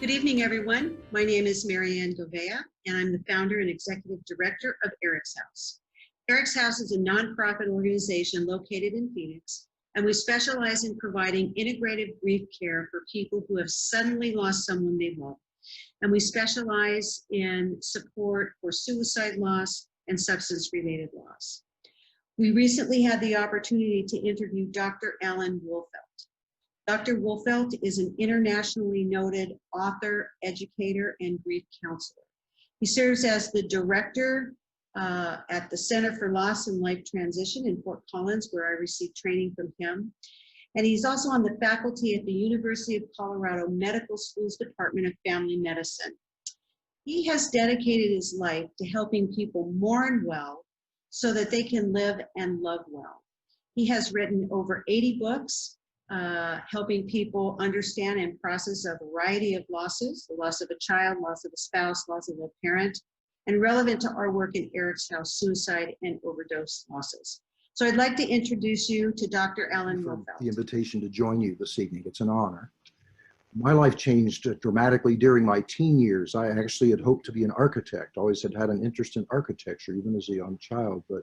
Good evening, everyone. My name is Marianne Govea, and I'm the founder and executive director of Eric's House. Eric's House is a nonprofit organization located in Phoenix, and we specialize in providing integrative grief care for people who have suddenly lost someone they love. And we specialize in support for suicide loss and substance-related loss. We recently had the opportunity to interview Dr. Alan Wolfelt. Dr. Wolfelt is an internationally noted author, educator, and grief counselor. He serves as the director at the Center for Loss and Life Transition in Fort Collins, where I received training from him. And he's also on the faculty at the University of Colorado Medical School's Department of Family Medicine. He has dedicated his life to helping people mourn well so that they can live and love well. He has written over 80 books, helping people understand and process a variety of losses, the loss of a child, loss of a spouse, loss of a parent, and relevant to our work in Eric's House, suicide and overdose losses. So I'd like to introduce you to Dr. Alan Wolfelt. The invitation to join you this evening. It's an honor. My life changed dramatically during my teen years. I actually had hoped to be an architect, always had an interest in architecture, even as a young child, but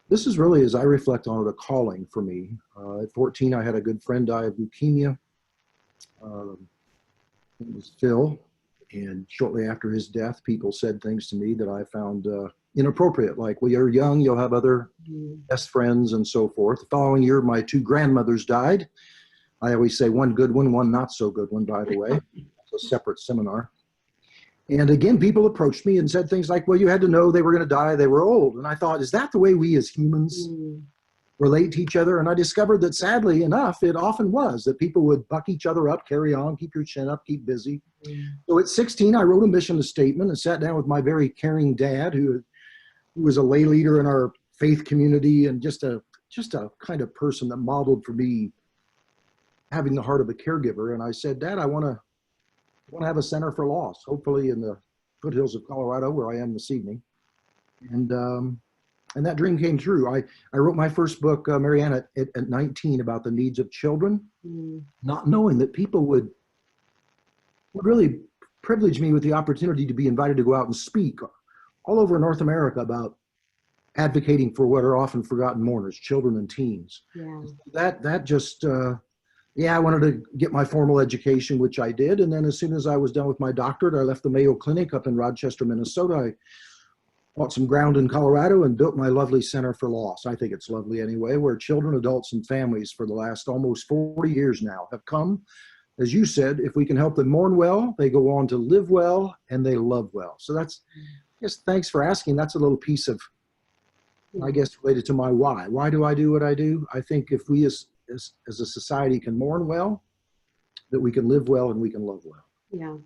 this is really, as I reflect on it, a calling for me. At 14, I had a good friend die of leukemia. It was Phil, and shortly after his death, people said things to me that I found inappropriate, like, well, you're young, you'll have other best friends, and so forth. The following year, my two grandmothers died. I always say one good one, one not so good one, by the way. It's a separate seminar. And again, people approached me and said things like, well, you had to know they were going to die, they were old. And I thought, is that the way we as humans relate to each other? And I discovered that sadly enough, it often was, that people would buck each other up, carry on, keep your chin up, keep busy. So at 16, I wrote a mission statement and sat down with my very caring dad, who was a lay leader in our faith community and just a kind of person that modeled for me having the heart of a caregiver. And I said, Dad, I want to have a center for loss, hopefully in the foothills of Colorado, where I am this evening. And that dream came true. I wrote my first book, Marianne, at 19, about the needs of children, not knowing that people would really privilege me with the opportunity to be invited to go out and speak all over North America about advocating for what are often forgotten mourners, children and teens. Yeah. That just, I wanted to get my formal education, which I did. And then as soon as I was done with my doctorate, I left the Mayo Clinic up in Rochester, Minnesota. I bought some ground in Colorado and built my lovely Center for Loss. I think it's lovely anyway, where children, adults, and families for the last almost 40 years now have come. As you said, if we can help them mourn well, they go on to live well, and they love well. So that's, just thanks for asking. That's a little piece of, I guess, related to my why. Why do I do what I do? I think if we as a society can mourn well, that we can live well and we can love well. Yeah.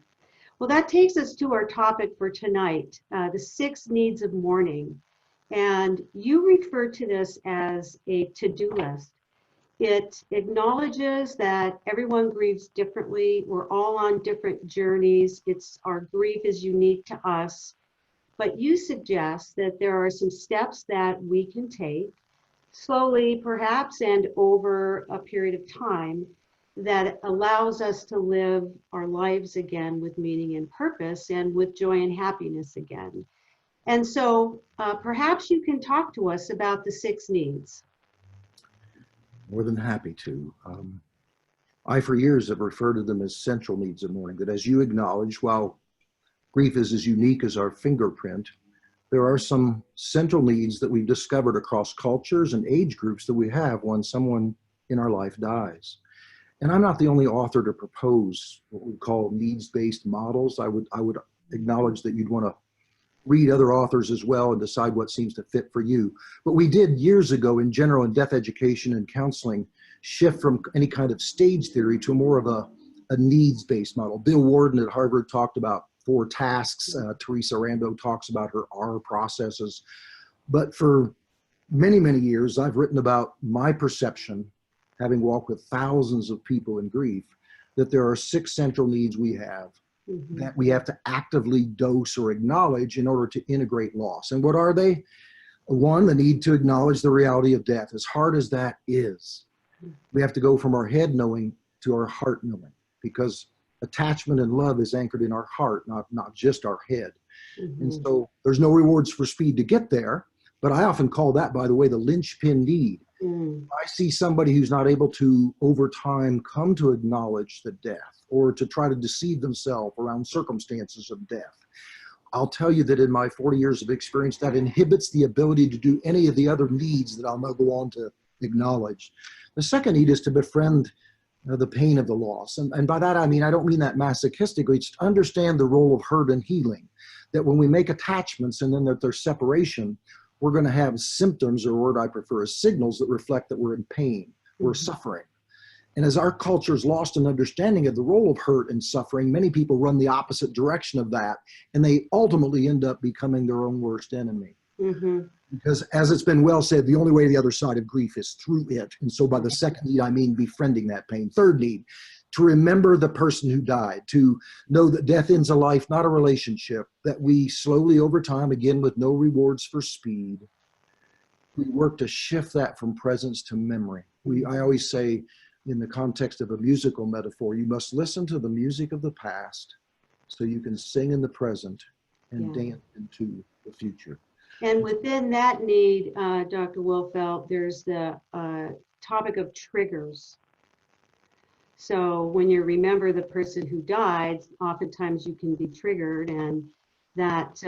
Well, that takes us to our topic for tonight, the 6 needs of mourning. And you refer to this as a to-do list. It acknowledges that everyone grieves differently. We're all on different journeys. Our grief is unique to us. But you suggest that there are some steps that we can take slowly, perhaps, and over a period of time that allows us to live our lives again with meaning and purpose and with joy and happiness again. And so perhaps you can talk to us about the 6 needs. More than happy to. I, for years, have referred to them as central needs of mourning, that as you acknowledge, while grief is as unique as our fingerprint, there are some central needs that we've discovered across cultures and age groups that we have when someone in our life dies. And I'm not the only author to propose what we call needs-based models. I would acknowledge that you'd want to read other authors as well and decide what seems to fit for you. But we did years ago in general in death education and counseling shift from any kind of stage theory to more of a needs-based model. Bill Warden at Harvard talked about 4 tasks. Teresa Rando talks about her R processes. But for many, many years, I've written about my perception, having walked with thousands of people in grief, that there are 6 central needs we have that we have to actively dose or acknowledge in order to integrate loss. And what are they? 1, the need to acknowledge the reality of death, as hard as that is. We have to go from our head knowing to our heart knowing, because attachment and love is anchored in our heart, not just our head. And Mhm. so there's no rewards for speed to get there. But I often call that, by the way, the linchpin need. Mm. I see somebody who's not able to, over time, come to acknowledge the death or to try to deceive themselves around circumstances of death. I'll tell you that in my 40 years of experience, that inhibits the ability to do any of the other needs that I'll now go on to acknowledge. The second need is to befriend the pain of the loss. And by that, I mean, I don't mean that masochistically. It's to understand the role of hurt and healing, that when we make attachments and then that there's separation, we're going to have symptoms, or a word I prefer is signals, that reflect that we're in pain, we're suffering. And as our culture's lost an understanding of the role of hurt and suffering, many people run the opposite direction of that, and they ultimately end up becoming their own worst enemy. Mm-hmm. Because as it's been well said, the only way to the other side of grief is through it. And so by the second need, I mean befriending that pain. Third need, to remember the person who died, to know that death ends a life, not a relationship, that we slowly over time, again with no rewards for speed, we work to shift that from presence to memory. I always say, in the context of a musical metaphor, you must listen to the music of the past so you can sing in the present and dance into the future. And within that need, Dr. Wolfelt, there's the topic of triggers. So when you remember the person who died, oftentimes you can be triggered, and that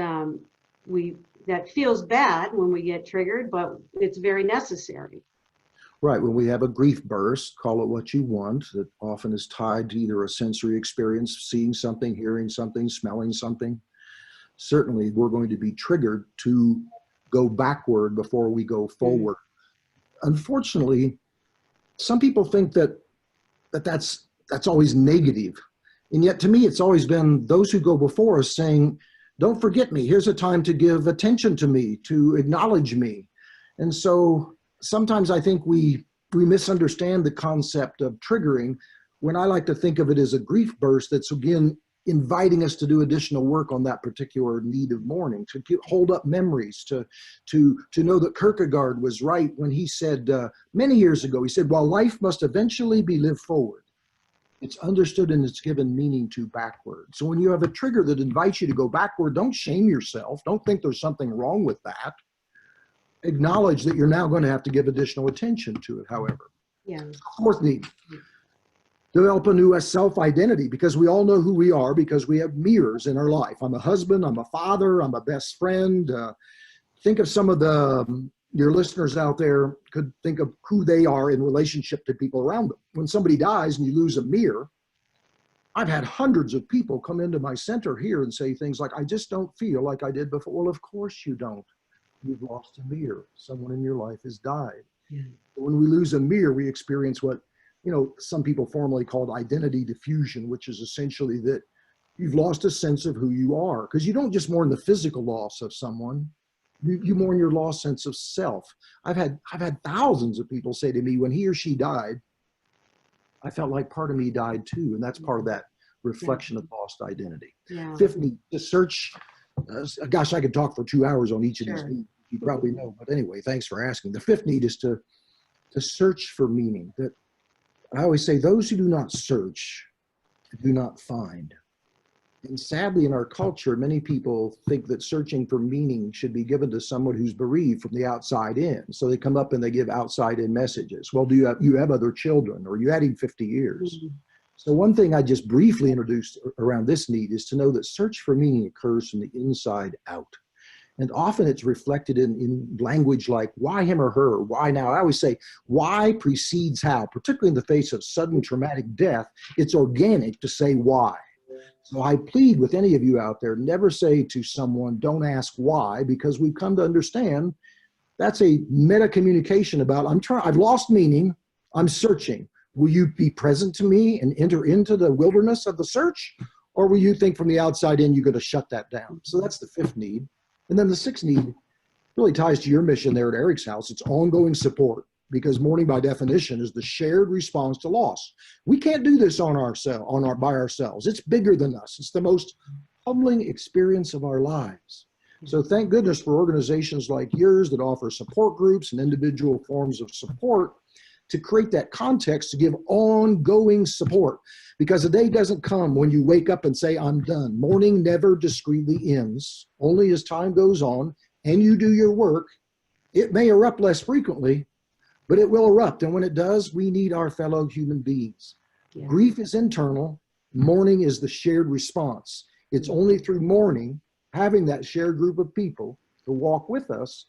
that feels bad when we get triggered, but it's very necessary. Right, when we have a grief burst, call it what you want, that often is tied to either a sensory experience, seeing something, hearing something, smelling something. Certainly we're going to be triggered to go backward before we go forward. Unfortunately, some people think that's always negative. And yet to me, it's always been those who go before us saying, don't forget me. Here's a time to give attention to me, to acknowledge me. And so sometimes I think we misunderstand the concept of triggering, when I like to think of it as a grief burst that's, again, inviting us to do additional work on that particular need of mourning, to hold up memories, to know that Kierkegaard was right when he said many years ago, he said, while life must eventually be lived forward, it's understood and it's given meaning to backward. So when you have a trigger that invites you to go backward, don't shame yourself. Don't think there's something wrong with that. Acknowledge that you're now going to have to give additional attention to it, however. Yeah. Fourth need, develop a new self-identity, because we all know who we are because we have mirrors in our life. I'm a husband, I'm a father, I'm a best friend. Think of some of your listeners out there could think of who they are in relationship to people around them. When somebody dies and you lose a mirror, I've had hundreds of people come into my center here and say things like, I just don't feel like I did before. Well, of course you don't. You've lost a mirror. Someone in your life has died. Yeah. When we lose a mirror, we experience what, some people formally called identity diffusion, which is essentially that you've lost a sense of who you are. Because you don't just mourn the physical loss of someone, you mourn your lost sense of self. I've had thousands of people say to me, when he or she died, I felt like part of me died too. And that's part of that reflection of lost identity. Yeah. Fifth need, to search. Gosh, I could talk for 2 hours on each of these needs. You probably know, but anyway, thanks for asking. The fifth need is to search for meaning. That I always say, those who do not search do not find. And sadly, in our culture, many people think that searching for meaning should be given to someone who's bereaved from the outside in. So they come up and they give outside in messages. Well, do you have other children? Or are you adding 50 years? Mm-hmm. So one thing I just briefly introduced around this need is to know that search for meaning occurs from the inside out. And often it's reflected in language like, why him or her? Why now? I always say, why precedes how, particularly in the face of sudden traumatic death. It's organic to say why. So I plead with any of you out there, never say to someone, don't ask why, because we've come to understand that's a meta communication about, I've lost meaning, I'm searching. Will you be present to me and enter into the wilderness of the search? Or will you think from the outside in, you're going to shut that down? So that's the fifth need. And then the sixth need really ties to your mission there at Eric's house. It's ongoing support, because mourning by definition is the shared response to loss. We can't do this by ourselves. It's bigger than us. It's the most humbling experience of our lives. So thank goodness for organizations like yours that offer support groups and individual forms of support to create that context to give ongoing support. Because the day doesn't come when you wake up and say, I'm done. Mourning never discreetly ends. Only as time goes on and you do your work, it may erupt less frequently, but it will erupt. And when it does, we need our fellow human beings. Yeah. Grief is internal. Mourning is the shared response. It's only through mourning, having that shared group of people to walk with us,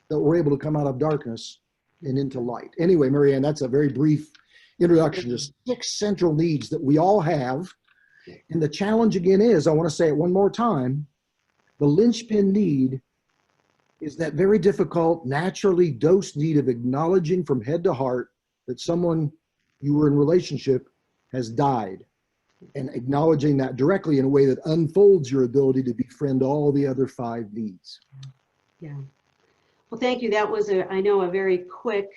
that we're able to come out of darkness and into light. Anyway, Marianne, that's a very brief introduction to 6 central needs that we all have. And the challenge again is, I want to say it one more time, the linchpin need is that very difficult, naturally dosed need of acknowledging from head to heart that someone you were in relationship has died, and acknowledging that directly in a way that unfolds your ability to befriend all the other 5 needs. Yeah. Well, thank you. That was, I know, a very quick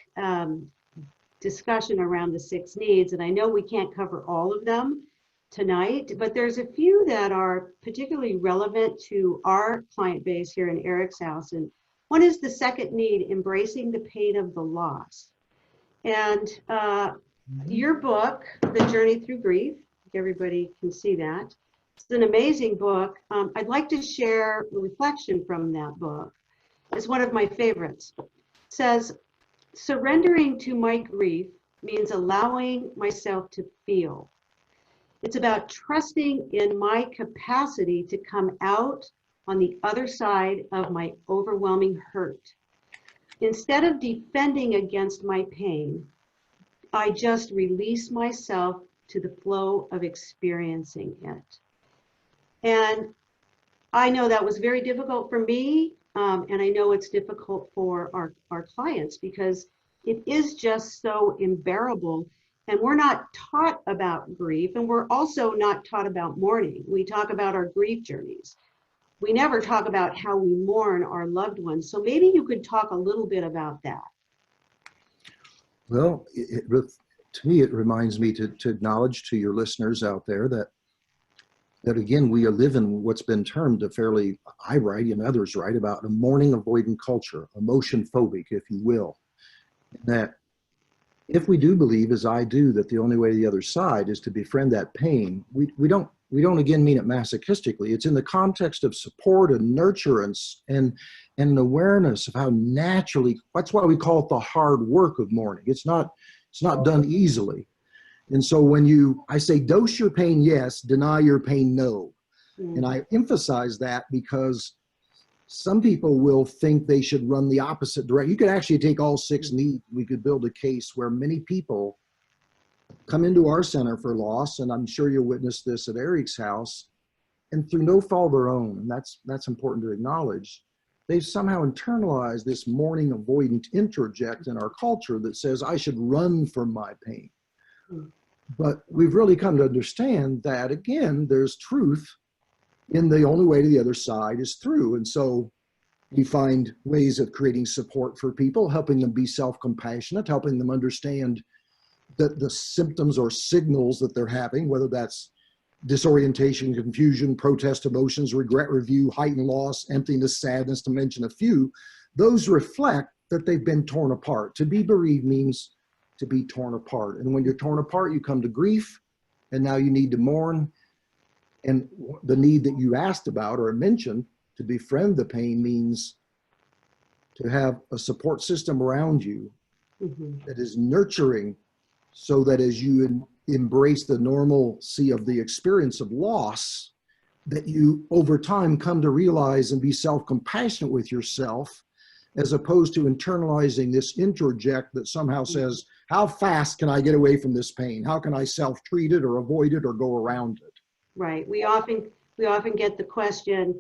discussion around the 6 needs, and I know we can't cover all of them tonight, but there's a few that are particularly relevant to our client base here in Eric's house. And one is the second need, embracing the pain of the loss. And your book, The Journey Through Grief, everybody can see that. It's an amazing book. I'd like to share a reflection from that book. It's one of my favorites. It says, surrendering to my grief means allowing myself to feel. It's about trusting in my capacity to come out on the other side of my overwhelming hurt. Instead of defending against my pain, I just release myself to the flow of experiencing it. And I know that was very difficult for me, and I know it's difficult for our clients, because it is just so unbearable. And we're not taught about grief, and we're also not taught about mourning. We talk about our grief journeys. We never talk about how we mourn our loved ones. So maybe you could talk a little bit about that. Well, to me, it reminds me to acknowledge to your listeners out there that again, we live in what's been termed a fairly, I write and others write about, a mourning avoidant culture, emotion phobic, if you will. That if we do believe, as I do, that the only way to the other side is to befriend that pain, we don't again mean it masochistically. It's in the context of support and nurturance and an awareness of how naturally, that's why we call it the hard work of mourning. It's not done easily. And so when I say dose your pain, yes, deny your pain, no. And I emphasize that because some people will think they should run the opposite direction. You could actually take all 6 needs. We could build a case where many people come into our center for loss, and I'm sure you'll witness this at Eric's house, and through no fault of their own, and that's important to acknowledge, they've somehow internalized this mourning avoidant interject in our culture that says, I should run from my pain. But we've really come to understand that, again, there's truth in the only way to the other side is through. And so we find ways of creating support for people, helping them be self-compassionate, helping them understand that the symptoms or signals that they're having, whether that's disorientation, confusion, protest emotions, regret, review, heightened loss, emptiness, sadness, to mention a few, those reflect that they've been torn apart. To be bereaved means to be torn apart. And when you're torn apart, you come to grief, and now you need to mourn. And the need that you asked about or mentioned, to befriend the pain, means to have a support system around you that is nurturing, so that as you embrace the normalcy of the experience of loss, that you over time come to realize and be self-compassionate with yourself, as opposed to internalizing this interject that somehow says, how fast can I get away from this pain? How can I self-treat it or avoid it or go around it? Right. We often get the question,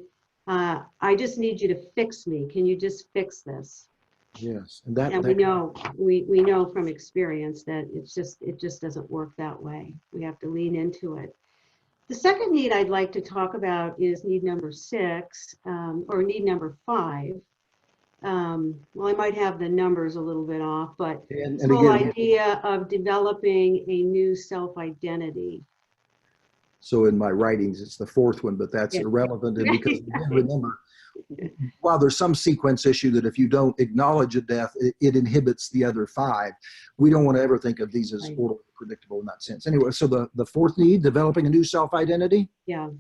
I just need you to fix me. Can you just fix this? Yes. And we know from experience that it just doesn't work that way. We have to lean into it. The second need I'd like to talk about is need number 6, or need number 5. Well, I might have the numbers a little bit off, but the whole idea of developing a new self-identity. So in my writings, it's the 4th one, but that's irrelevant. And because again, remember, while there's some sequence issue that if you don't acknowledge a death, it inhibits the other 5. We don't want to ever think of these as Right. orderly, predictable in that sense. Anyway, so the 4th need, developing a new self-identity. Yeah.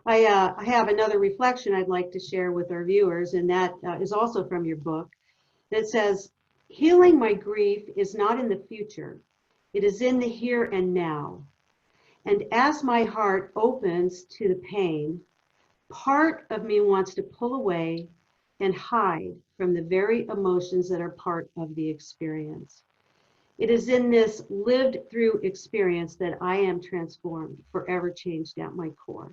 I have another reflection I'd like to share with our viewers, and that is also from your book. That says, healing my grief is not in the future. It is in the here and now. And as my heart opens to the pain, part of me wants to pull away and hide from the very emotions that are part of the experience. It is in this lived through experience that I am transformed, forever changed at my core.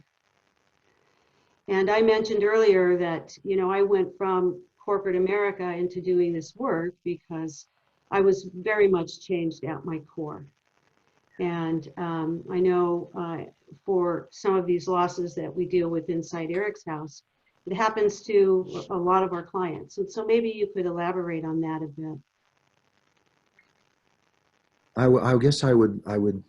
And I mentioned earlier that, you know, I went from corporate America into doing this work because I was very much changed at my core. And I know for some of these losses that we deal with inside Eric's house, it happens to a lot of our clients. And so maybe you could elaborate on that a bit. I guess I would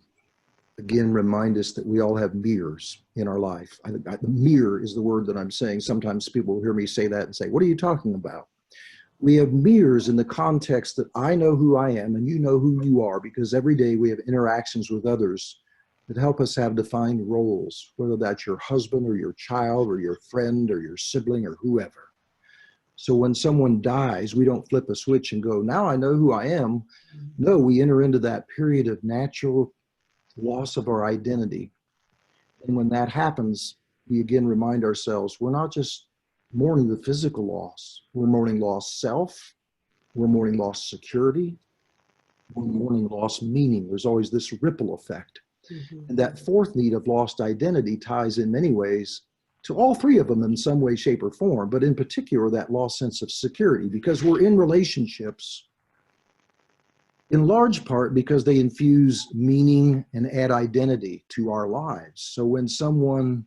again remind us that we all have mirrors in our life. The mirror is the word that I'm saying. Sometimes people will hear me say that and say, what are you talking about? We have mirrors in the context that I know who I am and you know who you are, because every day we have interactions with others that help us have defined roles, whether that's your husband or your child or your friend or your sibling or whoever. So when someone dies, we don't flip a switch and go, now I know who I am. No, we enter into that period of natural loss of our identity. And when that happens, we again remind ourselves, we're not just mourning the physical loss. We're mourning lost self. We're mourning lost security. We're mourning lost meaning. There's always this ripple effect. Mm-hmm. And that 4th need of lost identity ties in many ways to all 3 of them in some way, shape, or form, but in particular, that lost sense of security, because we're in relationships in large part because they infuse meaning and add identity to our lives. So when someone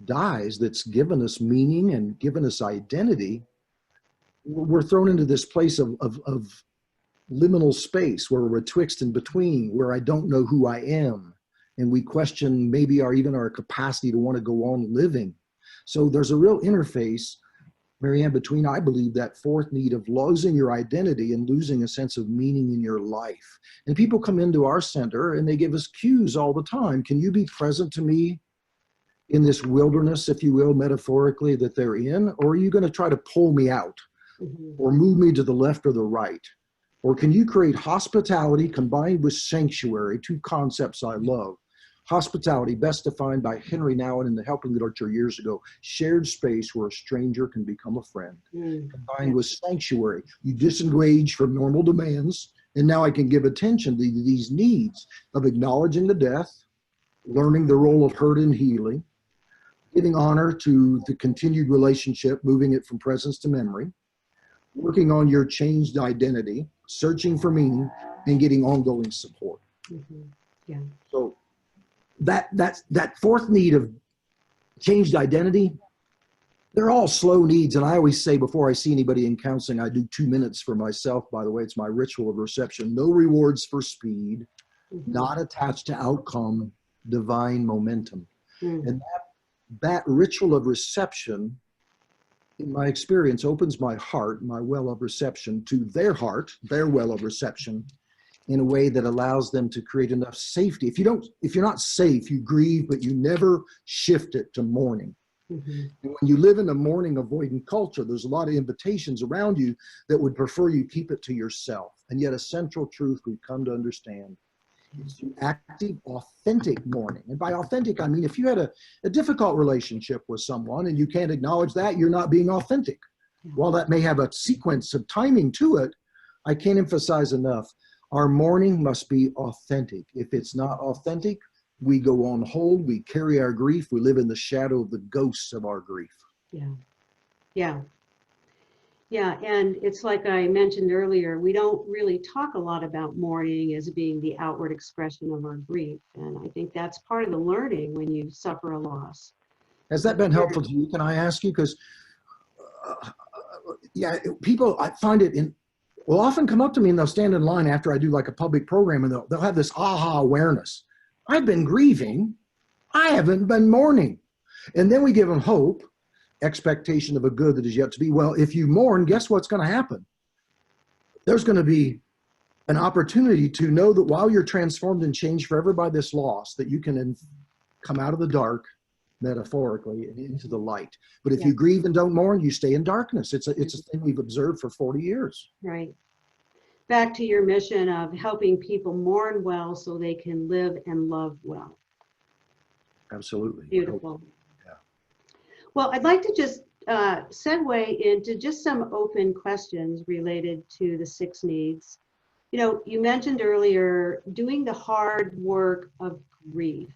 dies that's given us meaning and given us identity, we're thrown into this place of liminal space where we're betwixt and between, where I don't know who I am. And we question maybe even our capacity to want to go on living. So there's a real interface, Marianne, between, I believe, that 4th need of losing your identity and losing a sense of meaning in your life. And people come into our center and they give us cues all the time. Can you be present to me in this wilderness, if you will, metaphorically, that they're in? Or are you going to try to pull me out or move me to the left or the right? Or can you create hospitality combined with sanctuary, 2 concepts I love. Hospitality, best defined by Henry Nouwen in the Helping Literature years ago, shared space where a stranger can become a friend. Combined with sanctuary, you disengage from normal demands, and now I can give attention to these needs of acknowledging the death, learning the role of hurt and healing, giving honor to the continued relationship, moving it from presence to memory, working on your changed identity, searching for meaning, and getting ongoing support. Yeah. So that 4th need of changed identity, they're all slow needs. And I always say before I see anybody in counseling, I do 2 minutes for myself. By the way, it's my ritual of reception. No rewards for speed, not attached to outcome, divine momentum. And that ritual of reception, in my experience, opens my heart, my well of reception, to their heart, their well of reception, in a way that allows them to create enough safety. If you're not safe, you grieve, but you never shift it to mourning. And when you live in a mourning avoidant culture, there's a lot of invitations around you that would prefer you keep it to yourself. And yet a central truth we've come to understand is through active, authentic mourning. And by authentic, I mean, if you had a difficult relationship with someone and you can't acknowledge that, you're not being authentic. While that may have a sequence of timing to it, I can't emphasize enough, our mourning must be authentic. If it's not authentic, we go on hold, we carry our grief, we live in the shadow of the ghosts of our grief. Yeah, and it's like I mentioned earlier, we don't really talk a lot about mourning as being the outward expression of our grief. And I think that's part of the learning when you suffer a loss. Has that been helpful to you, can I ask you? Because, people, I find it will often come up to me and they'll stand in line after I do like a public program and they'll have this aha awareness. I've been grieving. I haven't been mourning. And then we give them hope. expectation of a good that is yet to be. Well, if you mourn, guess what's going to happen? There's going to be an opportunity to know that while you're transformed and changed forever by this loss, that you can come out of the dark, metaphorically, and into the light. But if you grieve and don't mourn, you stay in darkness. It's a thing we've observed for 40 years. Right. Back to your mission of helping people mourn well so they can live and love well. Absolutely. Beautiful. Yeah. Well, I'd like to just segue into just some open questions related to the 6 needs. You know, you mentioned earlier doing the hard work of grief.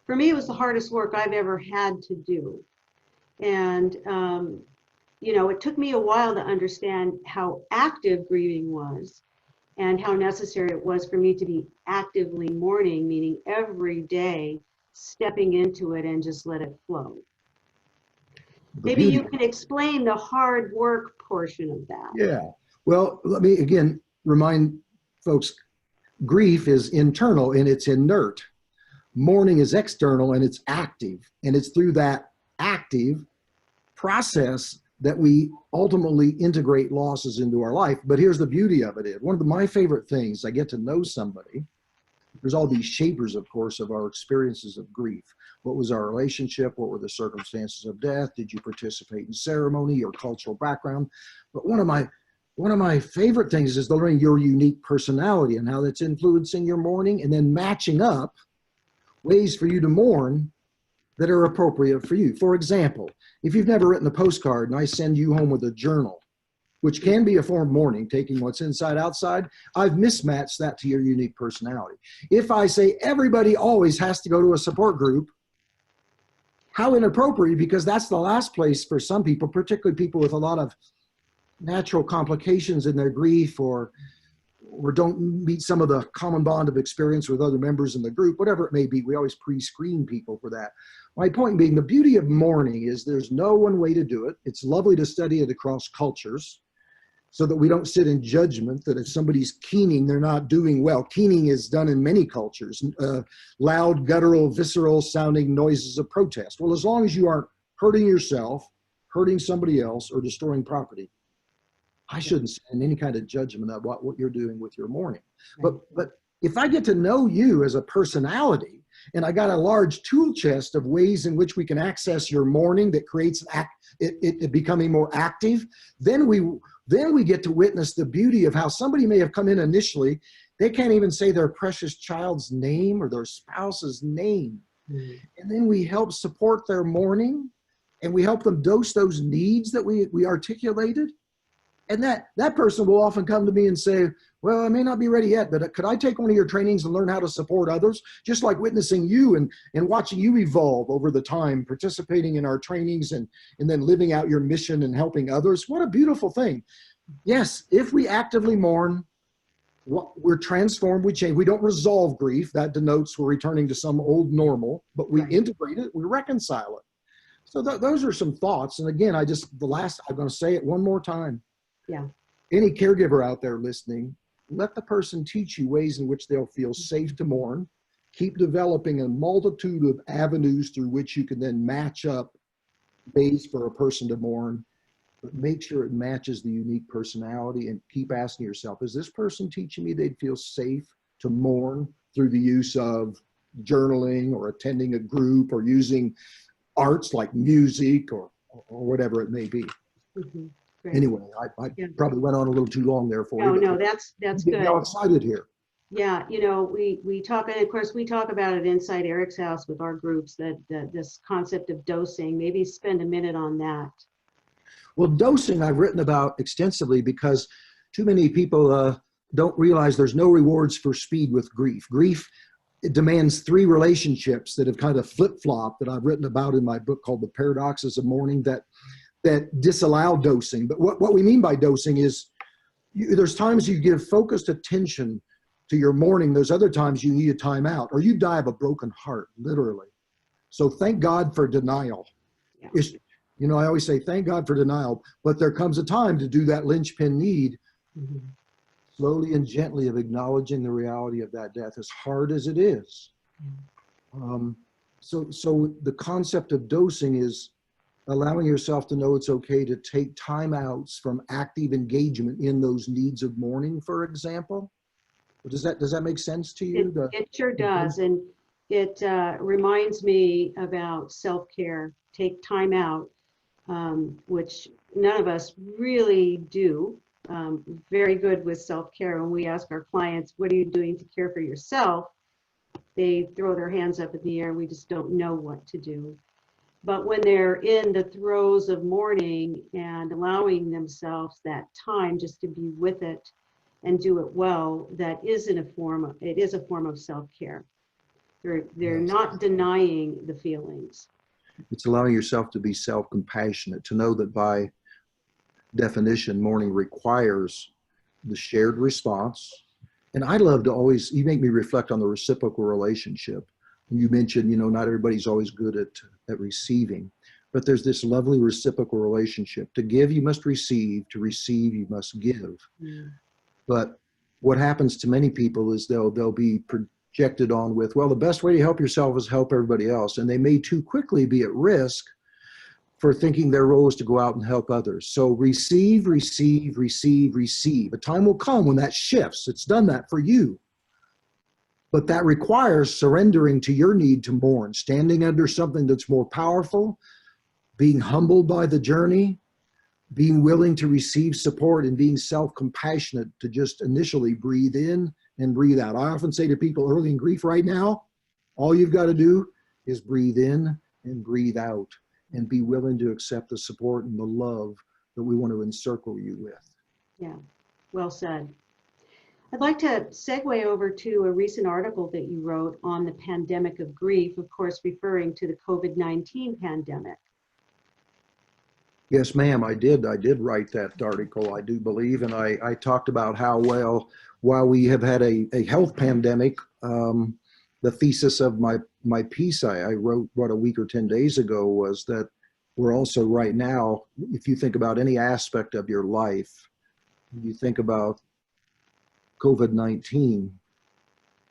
For me, it was the hardest work I've ever had to do. And, you know, it took me a while to understand how active grieving was and how necessary it was for me to be actively mourning, meaning every day stepping into it and just let it flow. Maybe you can explain the hard work portion of that. Yeah. Well, let me again remind folks, grief is internal and it's inert. Mourning is external and it's active. And it's through that active process that we ultimately integrate losses into our life. But here's the beauty of it. One of my favorite things, I get to know somebody. There's all these shapers, of course, of our experiences of grief. What was our relationship? What were the circumstances of death? Did you participate in ceremony, your cultural background? But one of my favorite things is learning your unique personality and how that's influencing your mourning, and then matching up ways for you to mourn that are appropriate for you. For example, if you've never written a postcard and I send you home with a journal, which can be a form of mourning, taking what's inside outside, I've mismatched that to your unique personality. If I say everybody always has to go to a support group, how inappropriate, because that's the last place for some people, particularly people with a lot of natural complications in their grief, or don't meet some of the common bond of experience with other members in the group, whatever it may be. We always pre-screen people for that. My point being, the beauty of mourning is there's no one way to do it. It's lovely to study it across cultures so that we don't sit in judgment that if somebody's keening, they're not doing well. Keening is done in many cultures, loud, guttural, visceral sounding noises of protest. Well, as long as you aren't hurting yourself, hurting somebody else, or destroying property, I shouldn't send any kind of judgment of what you're doing with your mourning. But if I get to know you as a personality, and I got a large tool chest of ways in which we can access your mourning that creates it becoming more active, then we get to witness the beauty of how somebody may have come in initially, they can't even say their precious child's name or their spouse's name. And then we help support their mourning, and we help them dose those needs that we articulated. And that person will often come to me and say, well, I may not be ready yet, but could I take one of your trainings and learn how to support others? Just like witnessing you and watching you evolve over the time, participating in our trainings and then living out your mission and helping others. What a beautiful thing. Yes, if we actively mourn, we're transformed, we change. We don't resolve grief. That denotes we're returning to some old normal, but we integrate it, we reconcile it. So those are some thoughts. And again, I'm going to say it one more time. Yeah. Any caregiver out there listening, let the person teach you ways in which they'll feel safe to mourn. Keep developing a multitude of avenues through which you can then match up ways for a person to mourn, but make sure it matches the unique personality, and keep asking yourself, is this person teaching me they'd feel safe to mourn through the use of journaling or attending a group or using arts like music or whatever it may be. Mm-hmm. Great. Anyway, I probably went on a little too long there for you. No, that's good. I'm excited here. Yeah, you know, we talk, and of course we talk about it inside Eric's house with our groups, that this concept of dosing. Maybe spend a minute on that. Well, dosing I've written about extensively because too many people don't realize there's no rewards for speed with grief. Grief, it demands 3 relationships that have kind of flip-flopped that I've written about in my book called The Paradoxes of Mourning that disallow dosing. But what we mean by dosing is there's times you give focused attention to your mourning. There's other times you need a timeout, or you die of a broken heart, literally. So thank God for denial. Yeah. You know, I always say, thank God for denial, but there comes a time to do that linchpin need, slowly and gently, of acknowledging the reality of that death, as hard as it is. So the concept of dosing is allowing yourself to know it's okay to take time outs from active engagement in those needs of mourning, for example. Does that make sense to you? It sure does. And it reminds me about self-care, take time out, which none of us really do. Very good with self-care. When we ask our clients, what are you doing to care for yourself? They throw their hands up in the air. We just don't know what to do. But when they're in the throes of mourning and allowing themselves that time just to be with it and do it well, that is a form of self-care. They're not denying the feelings. It's allowing yourself to be self-compassionate, to know that by definition, mourning requires the shared response. And I love to always, you make me reflect on the reciprocal relationship. You mentioned, not everybody's always good at receiving, but there's this lovely reciprocal relationship. To give, you must receive. To receive, you must give. Mm. But what happens to many people is they'll be projected on with, well, the best way to help yourself is help everybody else. And they may too quickly be at risk for thinking their role is to go out and help others. So receive, receive, receive, receive. A time will come when that shifts. It's done that for you. But that requires surrendering to your need to mourn, standing under something that's more powerful, being humbled by the journey, being willing to receive support, and being self-compassionate to just initially breathe in and breathe out. I often say to people early in grief right now, all you've got to do is breathe in and breathe out and be willing to accept the support and the love that we want to encircle you with. Yeah, well said. I'd like to segue over to a recent article that you wrote on the pandemic of grief, of course, referring to the COVID-19 pandemic. Yes, ma'am, I did write that article, I do believe, and I talked about how, well, while we have had a health pandemic, the thesis of my piece I wrote, a week or 10 days ago, was that we're also right now, if you think about any aspect of your life, you think about COVID-19,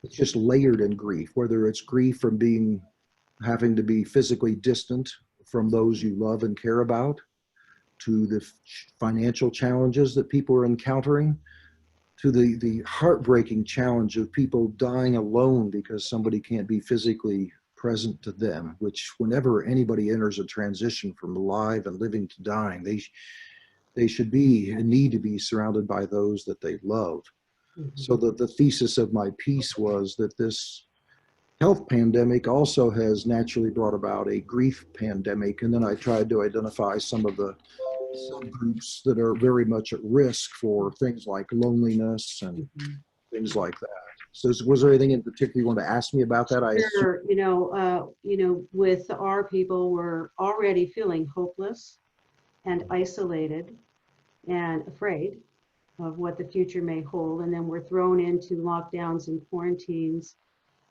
it's just layered in grief, whether it's grief from having to be physically distant from those you love and care about, to the financial challenges that people are encountering, to the heartbreaking challenge of people dying alone because somebody can't be physically present to them, which whenever anybody enters a transition from alive and living to dying, they should be and need to be surrounded by those that they love. Mm-hmm. So the thesis of my piece was that this health pandemic also has naturally brought about a grief pandemic. And then I tried to identify some of the subgroups that are very much at risk for things like loneliness and things like that. So was there anything in particular you want to ask me about that? Sure. With our people, we're already feeling hopeless and isolated and afraid of what the future may hold. And then we're thrown into lockdowns and quarantines.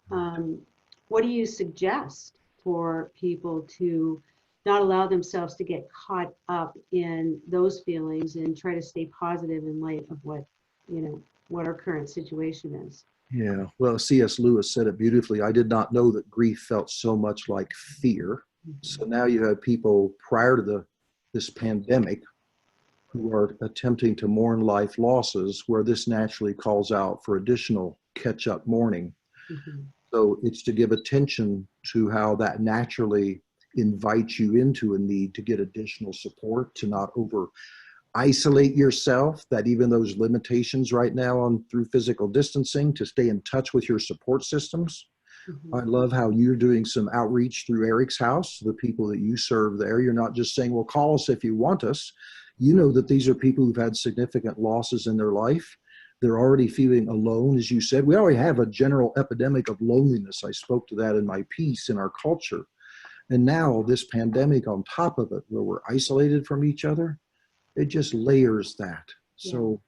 What do you suggest for people to not allow themselves to get caught up in those feelings and try to stay positive in light of what our current situation is? Yeah, well, C.S. Lewis said it beautifully. I did not know that grief felt so much like fear. Mm-hmm. So now you have people prior to this pandemic who are attempting to mourn life losses, where this naturally calls out for additional catch-up mourning. Mm-hmm. So it's to give attention to how that naturally invites you into a need to get additional support, to not isolate yourself, that even those limitations right now through physical distancing, to stay in touch with your support systems. Mm-hmm. I love how you're doing some outreach through Eric's House, the people that you serve there. You're not just saying, well, call us if you want us. You know that these are people who've had significant losses in their life. They're already feeling alone, as you said. We already have a general epidemic of loneliness. I spoke to that in my piece in our culture. And now this pandemic on top of it, where we're isolated from each other, it just layers that. Yeah. So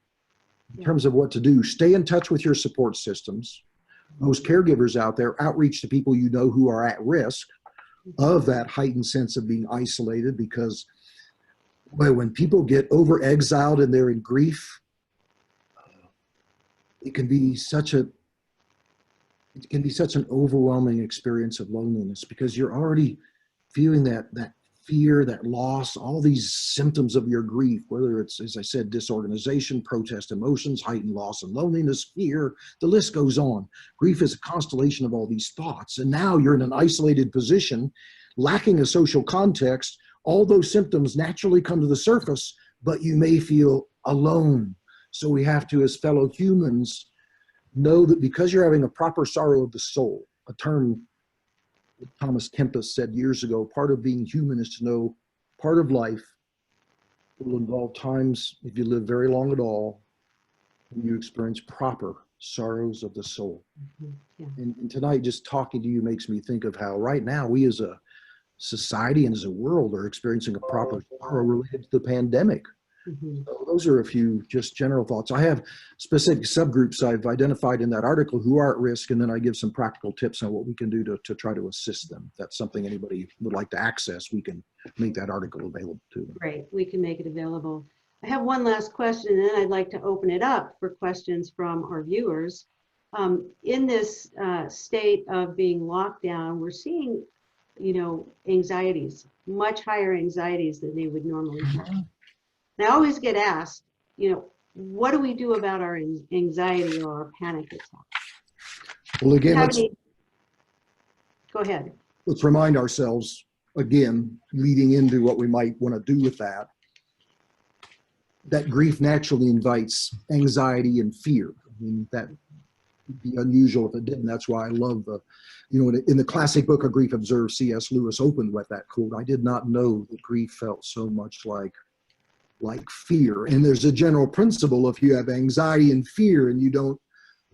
in terms of what to do, stay in touch with your support systems. Those caregivers out there, outreach to people you know who are at risk of that heightened sense of being isolated, because when people get over-exiled and they're in grief, it can be such an overwhelming experience of loneliness, because you're already feeling that fear, that loss, all these symptoms of your grief, whether it's, as I said, disorganization, protest emotions, heightened loss and loneliness, fear, the list goes on. Grief is a constellation of all these thoughts. And now you're in an isolated position, lacking a social context. All those symptoms naturally come to the surface, but you may feel alone. So we have to, as fellow humans, know that because you're having a proper sorrow of the soul, a term that Thomas Kempis said years ago, part of being human is to know part of life will involve times, if you live very long at all, when you experience proper sorrows of the soul. Yeah. And tonight, just talking to you makes me think of how right now we as a society and as a world are experiencing a proper sorrow related to the pandemic. So those are a few just general thoughts. I have specific subgroups I've identified in that article who are at risk, and then I give some practical tips on what we can do to try to assist them. If that's something anybody would like to access, we can make that article available to them. Great, we can make it available. I have one last question, and then I'd like to open it up for questions from our viewers. In this state of being locked down, we're seeing, anxieties, much higher anxieties than they would normally have. And I always get asked, what do we do about our anxiety or our panic attack? Well, again, Go ahead. let's remind ourselves, again, leading into what we might want to do with that grief naturally invites anxiety and fear. I mean, that would be unusual if it didn't. That's why I love in the classic book, A Grief Observed, C.S. Lewis opened with that quote, "I did not know that grief felt so much like fear." And there's a general principle: if you have anxiety and fear and you don't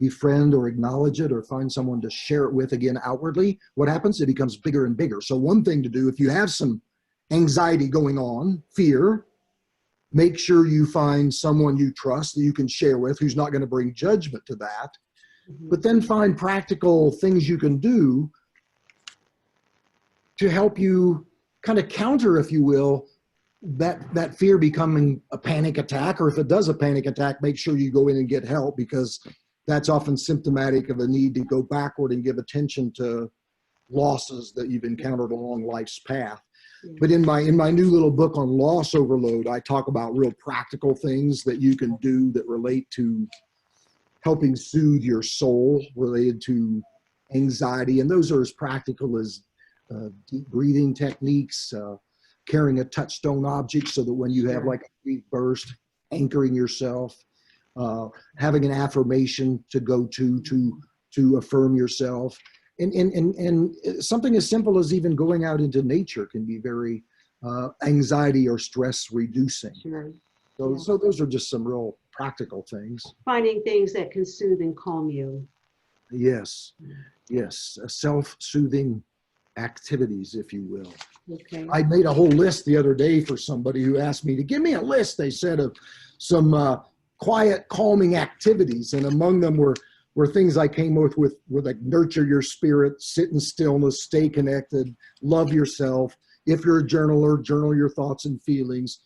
befriend or acknowledge it or find someone to share it with again outwardly, what happens? It becomes bigger and bigger. So one thing to do, if you have some anxiety going on, fear, make sure you find someone you trust that you can share with, who's not going to bring judgment to that. But then find practical things you can do to help you kind of counter, if you will, that fear becoming a panic attack. Or if it does a panic attack, make sure you go in and get help, because that's often symptomatic of a need to go backward and give attention to losses that you've encountered along life's path. But in my new little book on loss overload, I talk about real practical things that you can do that relate to helping soothe your soul related to anxiety. And those are as practical as deep breathing techniques, carrying a touchstone object so that when you have like a grief burst, anchoring yourself, having an affirmation to go to affirm yourself. And something as simple as even going out into nature can be very anxiety or stress reducing. Sure. So those are just some real practical things. Finding things that can soothe and calm you. Yes, self-soothing activities, if you will. Okay. I made a whole list the other day for somebody who asked me to give me a list, they said, of some quiet, calming activities. And among them were things I came with like nurture your spirit, sit in stillness, stay connected, love yourself. If you're a journaler, journal your thoughts and feelings.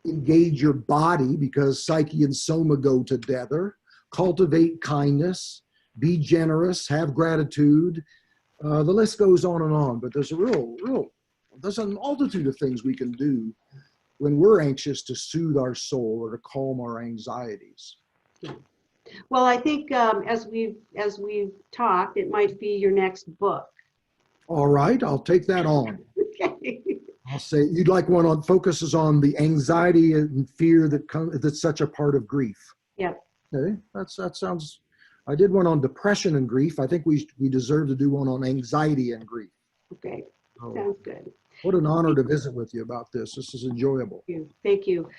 Engage your body, because psyche and soma go together. Cultivate kindness, be generous, have gratitude. The list goes on, but there's there's a multitude of things we can do when we're anxious to soothe our soul or to calm our anxieties. Yeah. Well, I think as we've talked, it might be your next book. All right, I'll take that on. Okay. I'll say you'd like one on focuses on the anxiety and fear that's such a part of grief. Yeah. Okay, that sounds. I did one on depression and grief. I think we deserve to do one on anxiety and grief. Okay. Oh, Sounds good. what an honor to visit with you about this. This is enjoyable. Thank you.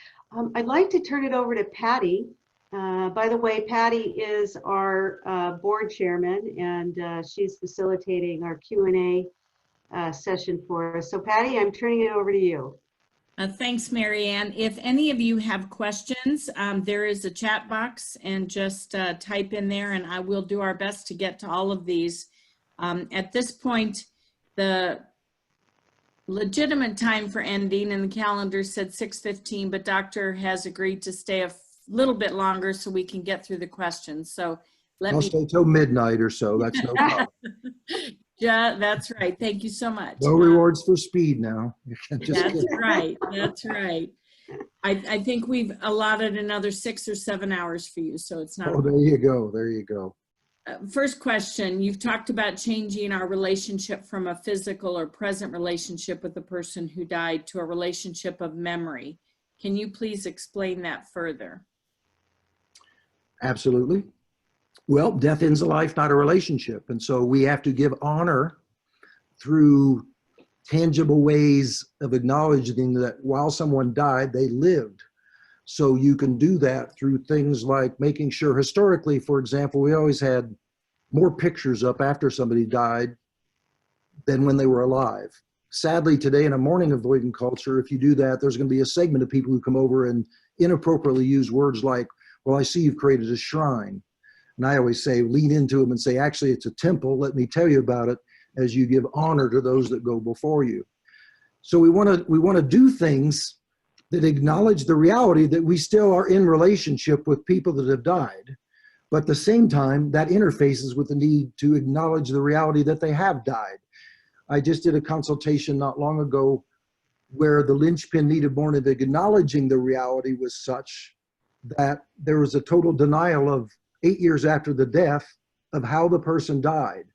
I'd like to turn it over to Patty. By the way, Patty is our board chairman, and she's facilitating our Q&A session for us. So Patty, I'm turning it over to you. Thanks, Marianne. If any of you have questions, there is a chat box, and just type in there, and I will do our best to get to all of these. At this point, the legitimate time for ending in the calendar said 6:15, but Doctor has agreed to stay a little bit longer so we can get through the questions. So I'll stay till midnight or so. That's no problem. That's right. Thank you so much. No rewards for speed now. Just That's kidding. right. That's right. I think we've allotted another 6 or 7 hours for you, so it's not. Oh, there you go. There you go. First question, you've talked about changing our relationship from a physical or present relationship with the person who died to a relationship of memory. Can you please explain that further? Absolutely. Well, death ends a life, not a relationship. And so we have to give honor through tangible ways of acknowledging that while someone died, they lived. So you can do that through things like making sure historically, for example, we always had more pictures up after somebody died than when they were alive. Sadly, today in a mourning avoidant culture, if you do that, there's going to be a segment of people who come over and inappropriately use words like, well, I see you've created a shrine. And I always say, lean into them and say, actually, it's a temple. Let me tell you about it as you give honor to those that go before you. So we want to do things that acknowledge the reality that we still are in relationship with people that have died. But at the same time, that interfaces with the need to acknowledge the reality that they have died. I just did a consultation not long ago where the linchpin need of mourning of acknowledging the reality was such that there was a total denial of 8 years after the death of how the person died.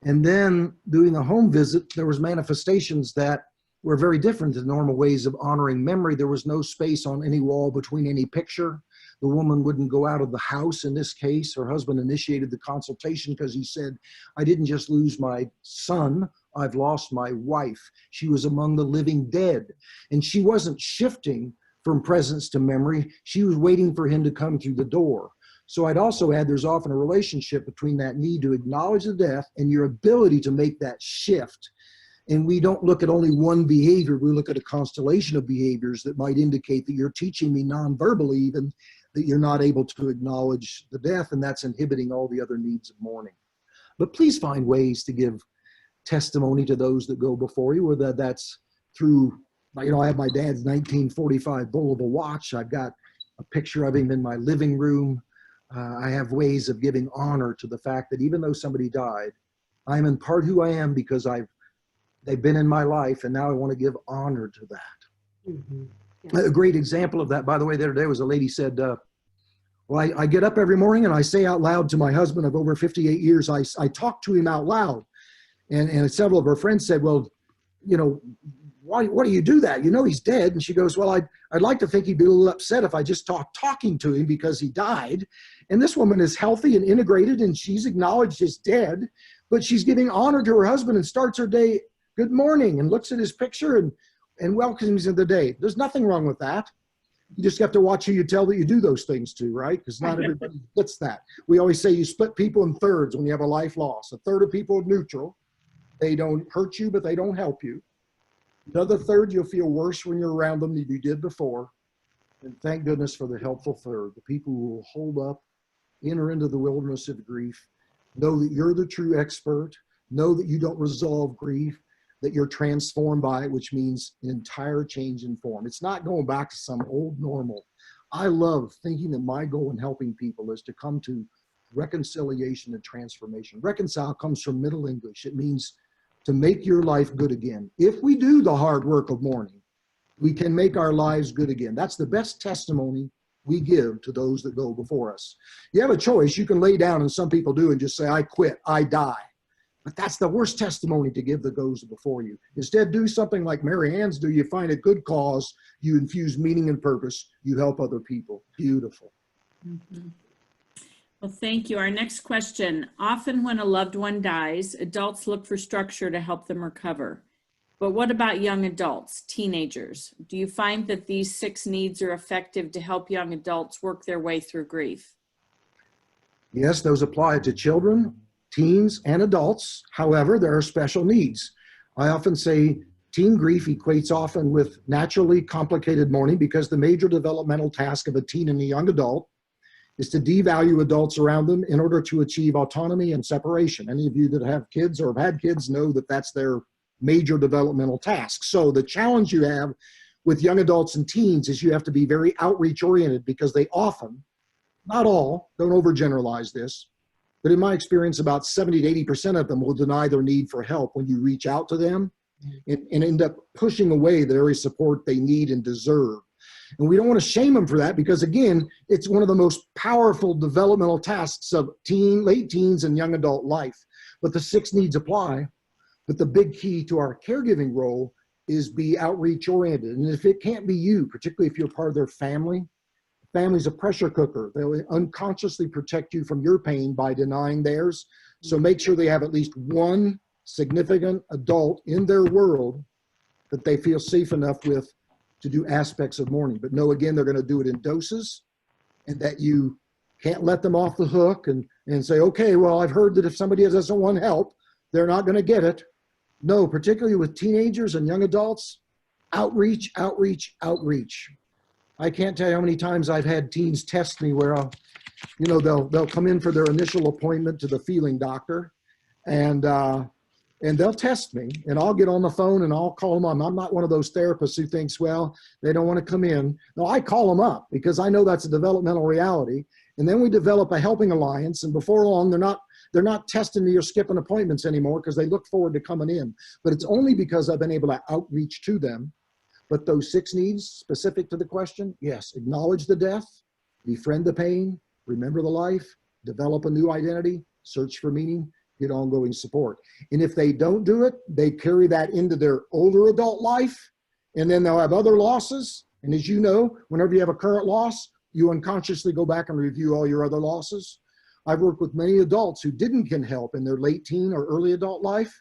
And then doing a home visit, there was manifestations that were very different than normal ways of honoring memory. There was no space on any wall between any picture. The woman wouldn't go out of the house in this case. Her husband initiated the consultation because he said, I didn't just lose my son, I've lost my wife. She was among the living dead. And she wasn't shifting from presence to memory. She was waiting for him to come through the door. So I'd also add there's often a relationship between that need to acknowledge the death and your ability to make that shift. And we don't look at only one behavior, we look at a constellation of behaviors that might indicate that you're teaching me non-verbally even that you're not able to acknowledge the death, and that's inhibiting all the other needs of mourning. But please find ways to give testimony to those that go before you, whether that's through, I have my dad's 1945 Bulova watch. I've got a picture of him in my living room. I have ways of giving honor to the fact that even though somebody died, I'm in part who I am because they've been in my life, and now I want to give honor to that. Mm-hmm. Yeah. A great example of that, by the way, the other day was a lady said, well, I get up every morning and I say out loud to my husband of over 58 years, I talk to him out loud. And several of her friends said, well, why do you do that? He's dead. And she goes, well, I'd like to think he'd be a little upset if I just talking to him because he died. And this woman is healthy and integrated and she's acknowledged as dead, but she's giving honor to her husband and starts her day, good morning, and looks at his picture and welcomes him to the day. There's nothing wrong with that. You just have to watch who you tell that you do those things to, right? Because not everybody gets that. We always say you split people in thirds when you have a life loss. A third of people are neutral. They don't hurt you, but they don't help you. Another third, you'll feel worse when you're around them than you did before. And thank goodness for the helpful third, the people who will hold up, enter into the wilderness of grief, know that you're the true expert, know that you don't resolve grief, that you're transformed by it, which means an entire change in form. It's not going back to some old normal. I love thinking that my goal in helping people is to come to reconciliation and transformation. Reconcile comes from Middle English. It means to make your life good again. If we do the hard work of mourning, we can make our lives good again. That's the best testimony we give to those that go before us. You have a choice. You can lay down, and some people do, and just say, I quit, I die. But that's the worst testimony to give that goes before you. Instead, do something like Mary Ann's do. You find a good cause, you infuse meaning and purpose, you help other people. Beautiful. Mm-hmm. Well, thank you. Our next question. Often when a loved one dies, adults look for structure to help them recover. But what about young adults, teenagers? Do you find that these 6 needs are effective to help young adults work their way through grief? Yes, those apply to children, teens, and adults. However, there are special needs. I often say teen grief equates often with naturally complicated mourning because the major developmental task of a teen and a young adult is to devalue adults around them in order to achieve autonomy and separation. Any of you that have kids or have had kids know that that's their major developmental task. So the challenge you have with young adults and teens is you have to be very outreach oriented because they often, not all, don't overgeneralize this, But in my experience, about 70 to 80% of them will deny their need for help when you reach out to them and end up pushing away the very support they need and deserve. And we don't want to shame them for that because, again, it's one of the most powerful developmental tasks of late teens and young adult life. But the 6 needs apply. But the big key to our caregiving role is be outreach oriented. And if it can't be you, particularly if you're part of their family, family's a pressure cooker. They'll unconsciously protect you from your pain by denying theirs. So make sure they have at least one significant adult in their world that they feel safe enough with to do aspects of mourning. But know, again, they're going to do it in doses, and that you can't let them off the hook and say, okay, well, I've heard that if somebody doesn't want help, they're not going to get it. No, particularly with teenagers and young adults, outreach, outreach, outreach. I can't tell you how many times I've had teens test me where they'll come in for their initial appointment to the feeling doctor, and they'll test me, and I'll get on the phone and I'll call them up. I'm not one of those therapists who thinks, well, they don't want to come in. No, I call them up because I know that's a developmental reality. And then we develop a helping alliance, and before long, they're not testing me or skipping appointments anymore because they look forward to coming in. But it's only because I've been able to outreach to them. But those 6 needs, specific to the question, yes, acknowledge the death, befriend the pain, remember the life, develop a new identity, search for meaning, get ongoing support. And if they don't do it, they carry that into their older adult life, and then they'll have other losses. And as you know, whenever you have a current loss, you unconsciously go back and review all your other losses. I've worked with many adults who didn't get help in their late teen or early adult life,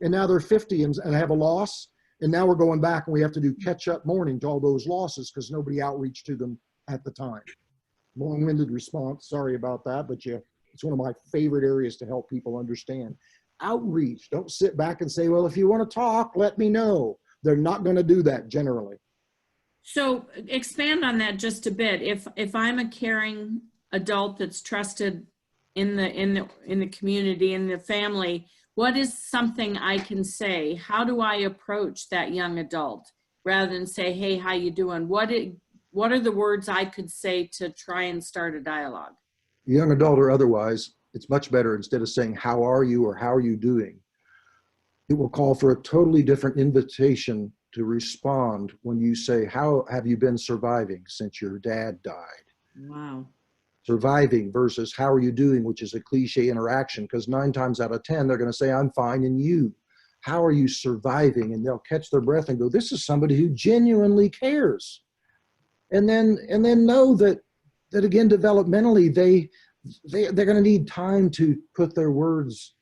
and now they're 50 and have a loss. And now we're going back and we have to do catch-up mourning to all those losses because nobody outreached to them at the time. Long-winded response, sorry about that, but it's one of my favorite areas to help people understand. Outreach, don't sit back and say, well, if you want to talk, let me know. They're not going to do that generally. So expand on that just a bit. If I'm a caring adult that's trusted in the community, in the family, what is something I can say? How do I approach that young adult rather than say, hey, how you doing? What are the words I could say to try and start a dialogue? Young adult or otherwise, it's much better instead of saying, how are you or how are you doing? It will call for a totally different invitation to respond when you say, how have you been surviving since your dad died? Wow. Surviving versus how are you doing, which is a cliche interaction, because 9 times out of 10, they're going to say, I'm fine, and you? How are you surviving? And they'll catch their breath and go, this is somebody who genuinely cares. And then know that again, developmentally, they're going to need time to put their words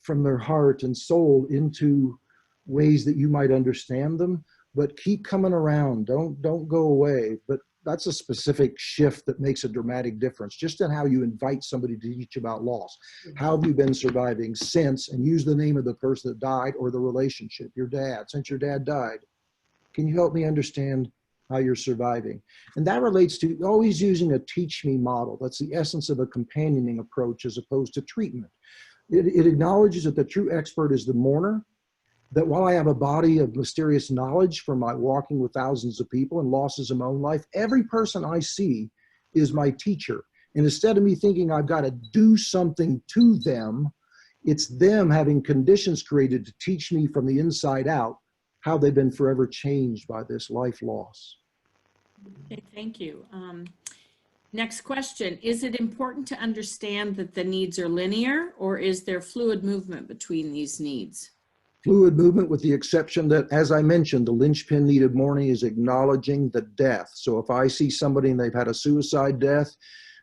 from their heart and soul into ways that you might understand them, but keep coming around. Don't go away. But that's a specific shift that makes a dramatic difference, just in how you invite somebody to teach about loss. How have you been surviving since, and use the name of the person that died or the relationship, your dad, since your dad died. Can you help me understand how you're surviving? And that relates to always using a teach me model. That's the essence of a companioning approach as opposed to treatment. It acknowledges that the true expert is the mourner, that while I have a body of mysterious knowledge from my walking with thousands of people and losses in my own life, every person I see is my teacher. And instead of me thinking I've got to do something to them, it's them having conditions created to teach me from the inside out how they've been forever changed by this life loss. Okay, thank you. Next question. Is it important to understand that the needs are linear, or is there fluid movement between these needs? Fluid movement, with the exception that, as I mentioned, the linchpin need of mourning is acknowledging the death. So if I see somebody and they've had a suicide death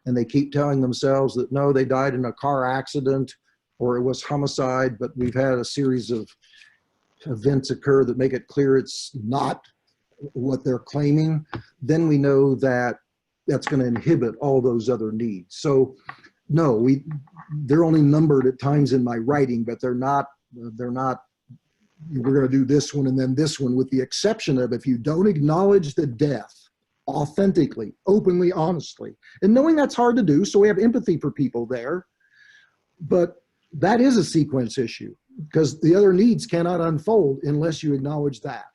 and they keep telling themselves that, no, they died in a car accident or it was homicide, but we've had a series of events occur that make it clear it's not what they're claiming, then we know that that's going to inhibit all those other needs. So no, they're only numbered at times in my writing, but they're not, we're going to do this one and then this one, with the exception of if you don't acknowledge the death authentically, openly, honestly, and knowing that's hard to do. So we have empathy for people there, but that is a sequence issue because the other needs cannot unfold unless you acknowledge that.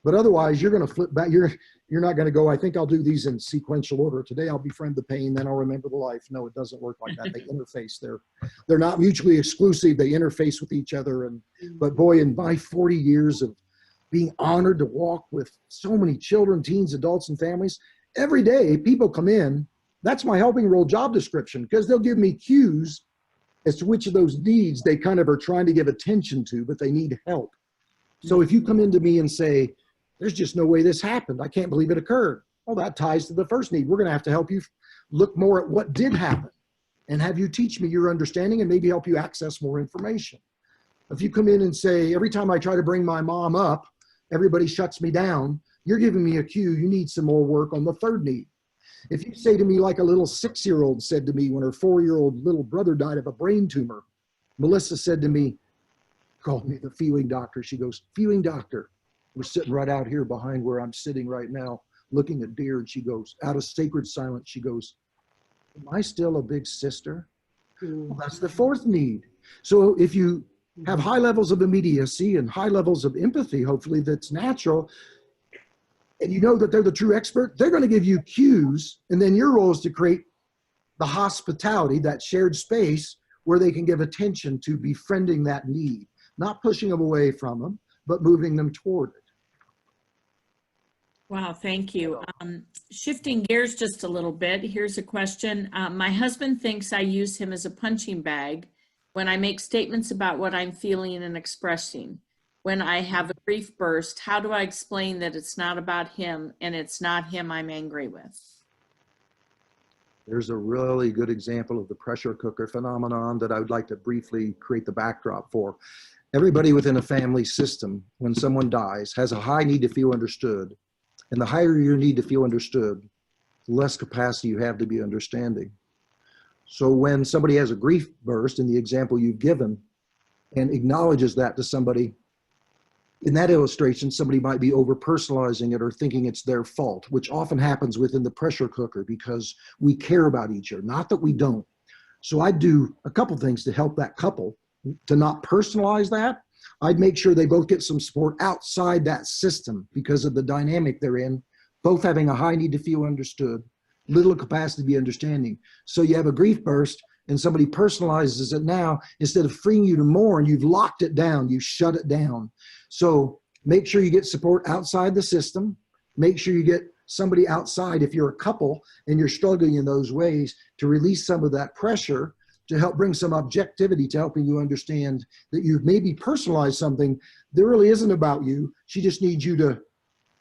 But otherwise, you're going to flip back. You're not going to go, I think I'll do these in sequential order. Today, I'll befriend the pain, then I'll remember the life. No, it doesn't work like that. They interface. They're not mutually exclusive. They interface with each other. But boy, in my 40 years of being honored to walk with so many children, teens, adults, and families, every day people come in. That's my helping role job description, because they'll give me cues as to which of those needs they kind of are trying to give attention to, but they need help. So if you come into me and say, there's just no way this happened, I can't believe it occurred. Well, that ties to the first need. We're going to have to help you look more at what did happen and have you teach me your understanding and maybe help you access more information. If you come in and say, every time I try to bring my mom up, everybody shuts me down, you're giving me a cue. You need some more work on the third need. If you say to me, like a little 6-year-old said to me when her 4-year-old little brother died of a brain tumor, Melissa said to me, called me the feeling doctor. She goes, feeling doctor. We're sitting right out here behind where I'm sitting right now, looking at deer. And she goes, out of sacred silence, she goes, am I still a big sister? Well, that's the fourth need. So if you have high levels of immediacy and high levels of empathy, hopefully that's natural, and you know that they're the true expert, they're going to give you cues. And then your role is to create the hospitality, that shared space where they can give attention to befriending that need, not pushing them away from them, but moving them toward it. Wow, thank you. Shifting gears just a little bit, here's a question. My husband thinks I use him as a punching bag when I make statements about what I'm feeling and expressing. When I have a grief burst, how do I explain that it's not about him and it's not him I'm angry with? There's a really good example of the pressure cooker phenomenon that I would like to briefly create the backdrop for. Everybody within a family system, when someone dies, has a high need to feel understood. And the higher your need to feel understood, the less capacity you have to be understanding. So when somebody has a grief burst, in the example you've given, and acknowledges that to somebody, in that illustration, somebody might be over-personalizing it or thinking it's their fault, which often happens within the pressure cooker because we care about each other, not that we don't. So I'd do a couple things to help that couple to not personalize that. I'd make sure they both get some support outside that system because of the dynamic they're in, both having a high need to feel understood, little capacity to be understanding. So you have a grief burst and somebody personalizes it now, instead of freeing you to mourn, you've locked it down, you shut it down. So make sure you get support outside the system. Make sure you get somebody outside, if you're a couple and you're struggling in those ways, to release some of that pressure, to help bring some objectivity to helping you understand that you've maybe personalized something that really isn't about you. She just needs you to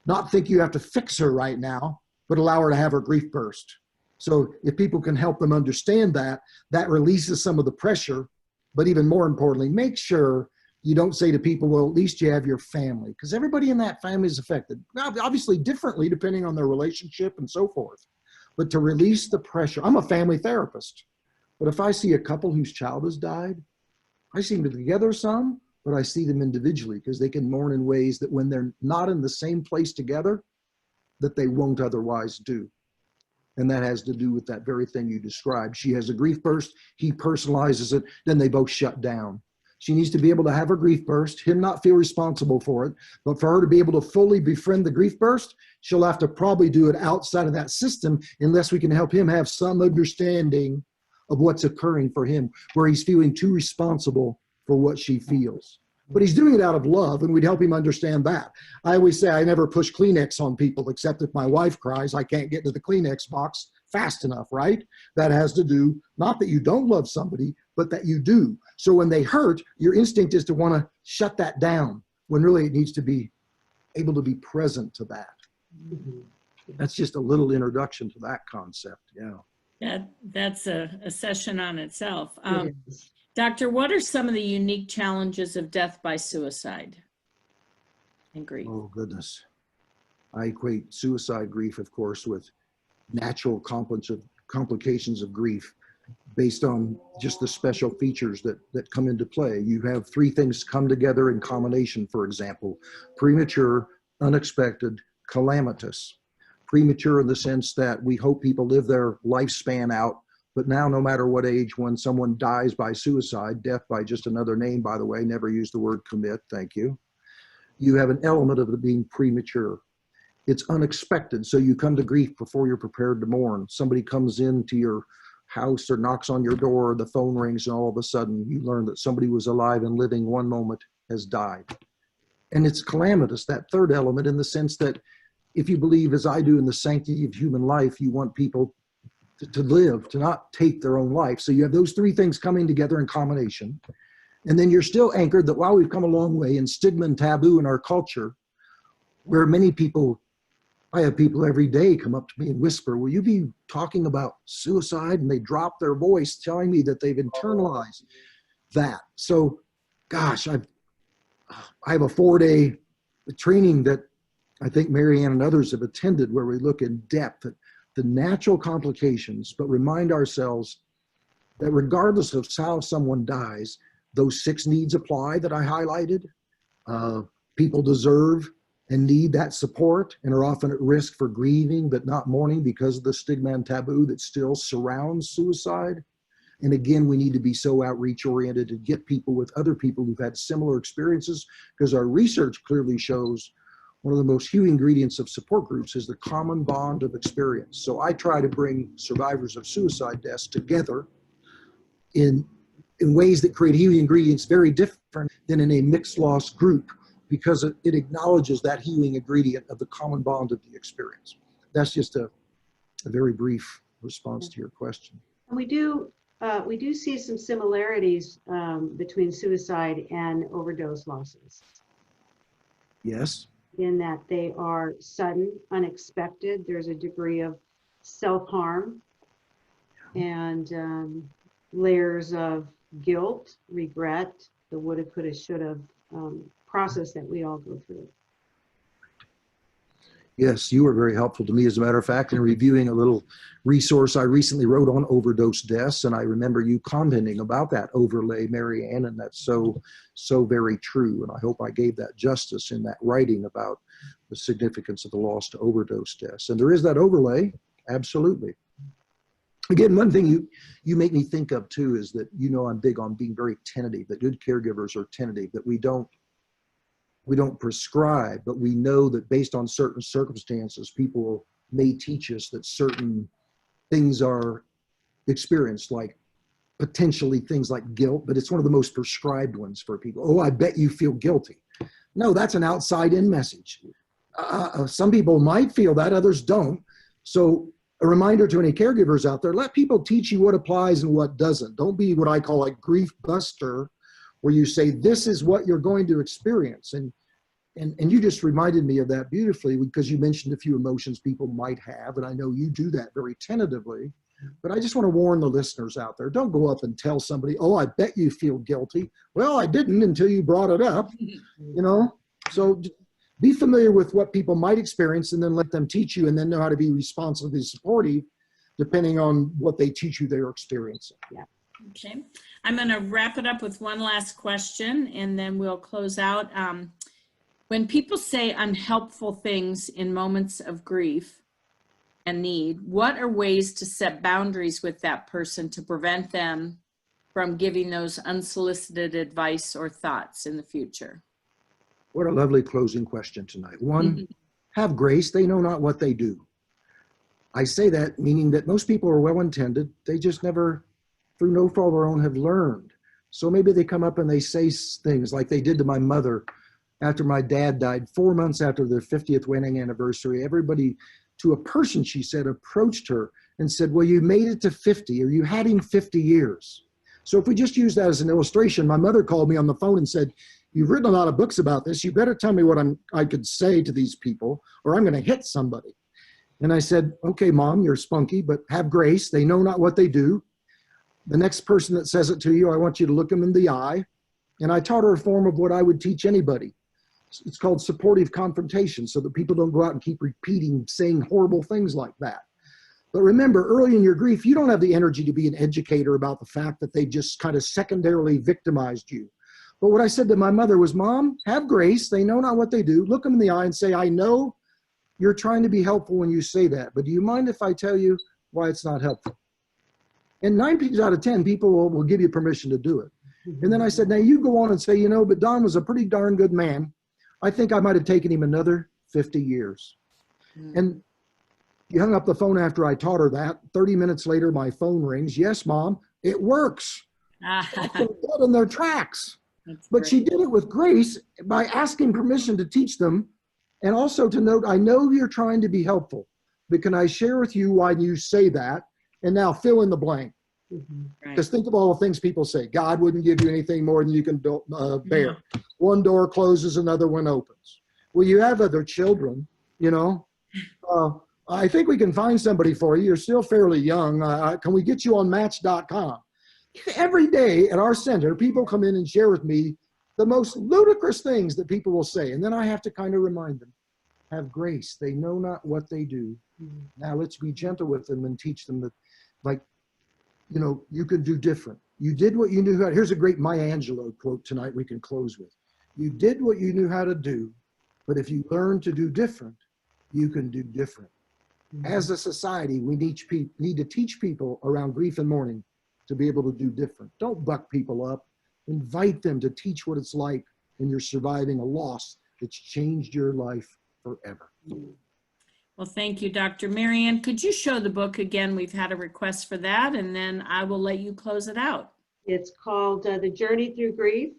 not think you have to fix her right now, but allow her to have her grief burst. So if people can help them understand that, that releases some of the pressure. But even more importantly, make sure you don't say to people, well, at least you have your family, because everybody in that family is affected. Now, obviously differently depending on their relationship and so forth. But to release the pressure, I'm a family therapist. But if I see a couple whose child has died, I see them together some, but I see them individually because they can mourn in ways that when they're not in the same place together, that they won't otherwise do. And that has to do with that very thing you described. She has a grief burst, he personalizes it, then they both shut down. She needs to be able to have her grief burst, him not feel responsible for it, but for her to be able to fully befriend the grief burst, she'll have to probably do it outside of that system unless we can help him have some understanding of what's occurring for him, where he's feeling too responsible for what she feels. But he's doing it out of love, and we'd help him understand that. I always say I never push Kleenex on people, except if my wife cries, I can't get to the Kleenex box fast enough, right? That has to do, not that you don't love somebody, but that you do. So when they hurt, your instinct is to want to shut that down, when really it needs to be able to be present to that. That's just a little introduction to that concept, yeah. That's a session on itself. Doctor, what are some of the unique challenges of death by suicide and grief? Oh, goodness. I equate suicide grief, of course, with natural complications of grief based on just the special features that come into play. You have three things come together in combination, for example: premature, unexpected, calamitous. Premature in the sense that we hope people live their lifespan out, but now no matter what age, when someone dies by suicide, death by just another name, by the way, never use the word commit, thank you. you have an element of it being premature. It's unexpected. So you come to grief before you're prepared to mourn. Somebody comes into your house or knocks on your door, the phone rings, and all of a sudden you learn that somebody was alive and living one moment has died. And it's calamitous, that third element, in the sense that if you believe, as I do, in the sanctity of human life, you want people to live, to not take their own life. So you have those three things coming together in combination. And then you're still anchored that while we've come a long way in stigma and taboo in our culture, where many people, I have people every day come up to me and whisper, will you be talking about suicide? And they drop their voice telling me that they've internalized that. So, gosh, I have a 4-day training that I think Marianne and others have attended, where we look in depth at the natural complications, but remind ourselves that regardless of how someone dies, those 6 needs apply that I highlighted. People deserve and need that support and are often at risk for grieving but not mourning because of the stigma and taboo that still surrounds suicide. And again, we need to be so outreach oriented to get people with other people who've had similar experiences, because our research clearly shows one of the most huge ingredients of support groups is the common bond of experience. So I try to bring survivors of suicide deaths together in ways that create healing ingredients very different than in a mixed loss group, because it acknowledges that healing ingredient of the common bond of the experience. That's just a very brief response to your question. And we do see some similarities between suicide and overdose losses. Yes. In that they are sudden, unexpected. There's a degree of self-harm and layers of guilt, regret, the woulda, coulda, shoulda process that we all go through. Yes, you were very helpful to me, as a matter of fact, in reviewing a little resource I recently wrote on overdose deaths. And I remember you commenting about that overlay, Marianne, and that's so very true. And I hope I gave that justice in that writing about the significance of the loss to overdose deaths. And there is that overlay, absolutely. Again, one thing you make me think of too is that, I'm big on being very tentative, that good caregivers are tentative, that we don't prescribe, but we know that based on certain circumstances, people may teach us that certain things are experienced, like potentially things like guilt, but it's one of the most prescribed ones for people. Oh, I bet you feel guilty. No, that's an outside-in message. Some people might feel that, others don't. So a reminder to any caregivers out there, let people teach you what applies and what doesn't. Don't be what I call like grief buster, where you say, this is what you're going to experience. And you just reminded me of that beautifully, because you mentioned a few emotions people might have, and I know you do that very tentatively. But I just want to warn the listeners out there, don't go up and tell somebody, oh, I bet you feel guilty. Well, I didn't until you brought it up, So be familiar with what people might experience, and then let them teach you, and then know how to be responsibly supportive, depending on what they teach you they're experiencing. Yeah. Okay, I'm going to wrap it up with one last question, and then we'll close out. When people say unhelpful things in moments of grief and need, what are ways to set boundaries with that person to prevent them from giving those unsolicited advice or thoughts in the future? What a lovely closing question tonight. One, have grace. They know not what they do. I say that meaning that most people are well-intended. They just never, through no fault of their own, have learned. So maybe they come up and they say things like they did to my mother after my dad died, 4 months after their 50th wedding anniversary. Everybody, to a person, she said, approached her and said, well, you made it to 50, or you had him 50 years. So if we just use that as an illustration, my mother called me on the phone and said, you've written a lot of books about this. You better tell me what I could say to these people, or I'm going to hit somebody. And I said, okay, Mom, you're spunky, but have grace. They know not what they do. The next person that says it to you, I want you to look them in the eye. And I taught her a form of what I would teach anybody. It's called supportive confrontation, so that people don't go out and keep repeating, saying horrible things like that. But remember, early in your grief, you don't have the energy to be an educator about the fact that they just kind of secondarily victimized you. But what I said to my mother was, Mom, have grace. They know not what they do. Look them in the eye and say, I know you're trying to be helpful when you say that, but do you mind if I tell you why it's not helpful? And 9 times out of 10, people will give you permission to do it. And then I said, now you go on and say, but Don was a pretty darn good man. I think I might have taken him another 50 years. And he hung up the phone after I taught her that. 30 minutes later, my phone rings. Yes, Mom, it works. Stopped them dead in their tracks. But she did it with grace by asking permission to teach them. And also to note, I know you're trying to be helpful, but can I share with you why you say that? And now fill in the blank. Because think of all the things people say. God wouldn't give you anything more than you can bear. One door closes, another one opens. Well, you have other children, you know. I think we can find somebody for you. You're still fairly young. Can we get you on Match.com? Every day at our center, people come in and share with me the most ludicrous things that people will say. And then I have to kind of remind them, have grace. They know not what they do. Now let's be gentle with them and teach them that, like, you know, you can do different. You did what you knew how. Here's a great Maya Angelou quote tonight we can close with. You did what you knew how to do, but if you learn to do different, you can do different. As a society, we need to teach people around grief and mourning to be able to do different. Don't buck people up. Invite them to teach what it's like when you're surviving a loss that's changed your life forever. Well, thank you, Dr. Marianne. Could you show the book again? We've had a request for that, and then I will let you close it out. It's called The Journey Through Grief.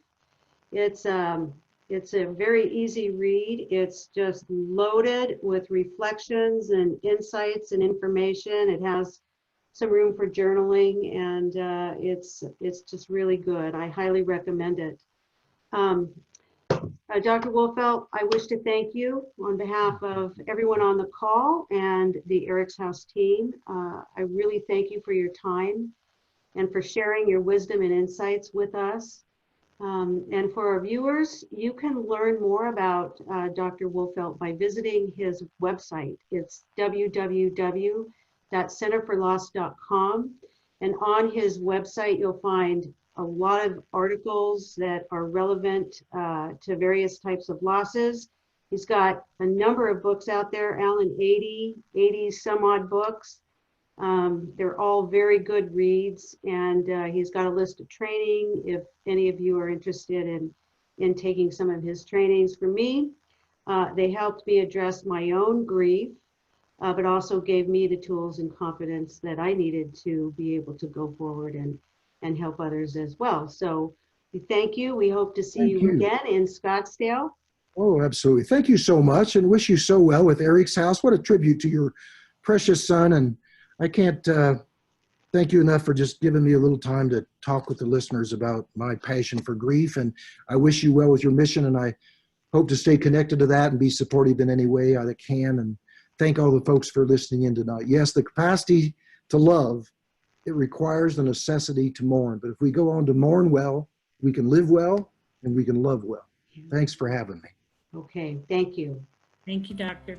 It's a very easy read. It's just loaded with reflections and insights and information. It has some room for journaling, and it's just really good. I highly recommend it. Dr. Wolfelt, I wish to thank you on behalf of everyone on the call and the Eric's House team. I really thank you for your time and for sharing your wisdom and insights with us. And for our viewers, you can learn more about Dr. Wolfelt by visiting his website. It's www.centerforloss.com. And on his website, you'll find a lot of articles that are relevant to various types of losses. He's got a number of books out there, Alan, 80 some odd books. They're all very good reads, and he's got a list of training if any of you are interested in taking some of his trainings. For me, they helped me address my own grief, but also gave me the tools and confidence that I needed to be able to go forward and help others as well. So we thank you. We hope to see you again in Scottsdale. Oh, absolutely. Thank you so much, and wish you so well with Eric's House. What a tribute to your precious son. And I can't thank you enough for just giving me a little time to talk with the listeners about my passion for grief. And I wish you well with your mission, and I hope to stay connected to that and be supportive in any way I can. And thank all the folks for listening in tonight. Yes, the capacity to love, it requires the necessity to mourn. But if we go on to mourn well, we can live well and we can love well. Thanks for having me. Okay, thank you. Thank you, Doctor.